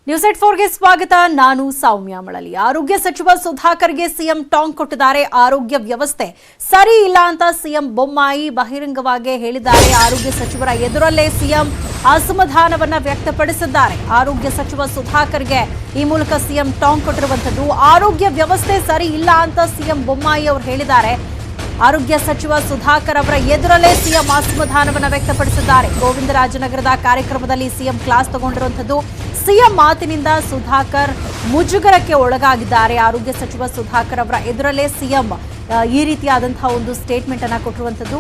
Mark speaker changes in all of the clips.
Speaker 1: News ಎಟ್ 4 ಗೆ ಸ್ವಾಗತ. ನಾನು ಸೌಮ್ಯ ಮಳಲಿ. ಆರೋಗ್ಯ ಸಚಿವ ಸುಧಾಕರ್ಗೆ ಸಿಎಂ ಟಾಂಗ್ ಕೊಟ್ಟಿದ್ದಾರೆ. ಆರೋಗ್ಯ ವ್ಯವಸ್ಥೆ ಸರಿ ಇಲ್ಲ ಅಂತ ಸಿಎಂ ಬೊಮ್ಮಾಯಿ ಬಹಿರಂಗವಾಗಿ ಹೇಳಿದ್ದಾರೆ. ಆರೋಗ್ಯ ಸಚಿವರ ಎದುರಲ್ಲೇ ಸಿಎಂ ಅಸಮಾಧಾನವನ್ನ ವ್ಯಕ್ತಪಡಿಸಿದ್ದಾರೆ. ಆರೋಗ್ಯ ಸಚಿವ ಸುಧಾಕರ್ಗೆ ಈ ಮೂಲಕ ಸಿಎಂ ಟಾಂಗ್ ಕೊಟ್ಟಿರುವಂತದ್ದು. ಆರೋಗ್ಯ ವ್ಯವಸ್ಥೆ ಸರಿ ಇಲ್ಲ ಅಂತ ಸಿಎಂ ಬೊಮ್ಮಾಯಿ ಅವರು ಹೇಳಿದ್ದಾರೆ. ಆರೋಗ್ಯ ಸಚಿವ ಸುಧಾಕರ್ ಅವರ ಎದುರಲ್ಲೇ ಸಿಎಂ ಅಸಮಾಧಾನವನ್ನ ವ್ಯಕ್ತಪಡಿಸಿದ್ದಾರೆ. ಗೋವಿಂದರಾಜನಗರದ ಕಾರ್ಯಕ್ರಮದಲ್ಲಿ ಸಿಎಂ ಕ್ಲಾಸ್ ತಗೊಂಡಿರುವಂತದ್ದು. ಸಿಎಂ ಮಾತಿನಿಂದ ಸುಧಾಕರ್ ಮುಜುಗರಕ್ಕೆ ಒಳಗಾಗಿದ್ದಾರೆ. ಆರೋಗ್ಯ ಸಚಿವ ಸುಧಾಕರ್ ಅವರ ಎದುರಲ್ಲೇ ಸಿಎಂ ಈ ರೀತಿಯಾದಂತಹ ಒಂದು ಸ್ಟೇಟ್ಮೆಂಟ್ ಅನ್ನ ಕೊಟ್ಟಿರುವಂತದ್ದು.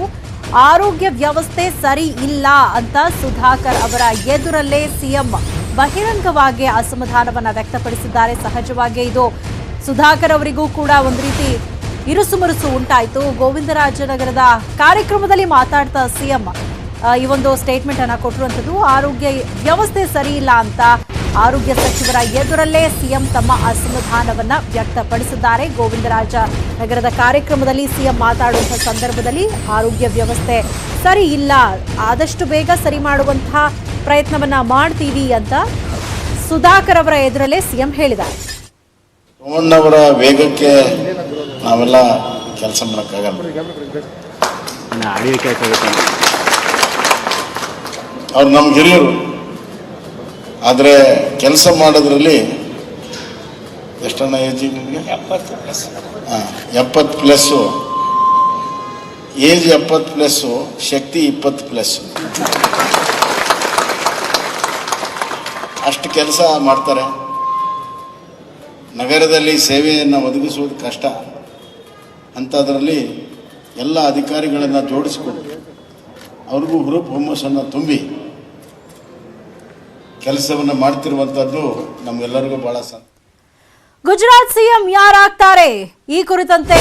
Speaker 1: ಆರೋಗ್ಯ ವ್ಯವಸ್ಥೆ ಸರಿ ಇಲ್ಲ ಅಂತ ಸುಧಾಕರ್ ಅವರ ಎದುರಲ್ಲೇ ಸಿಎಂ ಬಹಿರಂಗವಾಗಿ ಅಸಮಾಧಾನವನ್ನ ವ್ಯಕ್ತಪಡಿಸಿದ್ದಾರೆ. ಸಹಜವಾಗಿ ಇದು ಸುಧಾಕರ್ ಅವರಿಗೂ ಕೂಡ ಒಂದು ರೀತಿ ಇರುಸುಮುರುಸು ಉಂಟಾಯಿತು. ಗೋವಿಂದರಾಜನಗರದ ಕಾರ್ಯಕ್ರಮದಲ್ಲಿ ಮಾತಾಡ್ತಾ ಸಿಎಂ ಈ ಒಂದು ಸ್ಟೇಟ್ಮೆಂಟ್ ಅನ್ನ ಕೊಟ್ಟಿರುವಂತದ್ದು. ಆರೋಗ್ಯ ವ್ಯವಸ್ಥೆ ಸರಿ ಇಲ್ಲ ಅಂತ ಆರೋಗ್ಯ ಸಚಿವರ ಎದುರಲ್ಲೇ ಸಿಎಂ ತಮ್ಮ ಅಸಮಾಧಾನವನ್ನ ವ್ಯಕ್ತಪಡಿಸಿದ್ದಾರೆ. ಗೋವಿಂದರಾಜನಗರದ ಕಾರ್ಯಕ್ರಮದಲ್ಲಿ ಸಿಎಂ ಮಾತಾಡುವಂತಹ ಸಂದರ್ಭದಲ್ಲಿ ಆರೋಗ್ಯ ವ್ಯವಸ್ಥೆ ಸರಿ ಇಲ್ಲ, ಆದಷ್ಟು ಬೇಗ ಸರಿ ಮಾಡುವಂತಹ ಪ್ರಯತ್ನವನ್ನ ಮಾಡ್ತೀವಿ ಅಂತ ಸುಧಾಕರ್ ಅವರ ಎದುರಲ್ಲೇ ಸಿಎಂ ಹೇಳಿದ್ದಾರೆ.
Speaker 2: ಅವರ ವೇಗಕ್ಕೆ ನಾವೆಲ್ಲ ಕೆಲಸ ಮಾಡೋಕ್ಕಾಗಲ್ಲ. ಅವ್ರು ನಮ್ಗೆ ಹಿರಿಯರು, ಆದರೆ ಕೆಲಸ ಮಾಡೋದ್ರಲ್ಲಿ ಎಷ್ಟನ್ನ ಏಜ್ ನಿಮಗೆ? 70+. ಏಜ್ 70+, ಶಕ್ತಿ 20+. ಅಷ್ಟು ಕೆಲಸ ಮಾಡ್ತಾರೆ. ನಗರದಲ್ಲಿ ಸೇವೆಯನ್ನು ಒದಗಿಸುವುದು ಕಷ್ಟ. ಅಂಥದ್ರಲ್ಲಿ ಎಲ್ಲ ಅಧಿಕಾರಿಗಳನ್ನು ಜೋಡಿಸಿಕೊಂಡು ಅವ್ರಿಗೂ ಹುರುಪು ಹುಮ್ಮಸ್ಸನ್ನು ತುಂಬಿ ಕೆಲಸವನ್ನು ಮಾಡ್ತಿರುವಂಥದ್ದು ನಮಗೆಲ್ಲರಿಗೂ ಬಹಳ ಸಂತೋಷ.
Speaker 1: ಗುಜರಾತ್ ಸಿಎಂ ಯಾರಾಗ್ತಾರೆ ಈ ಕುರಿತಂತೆ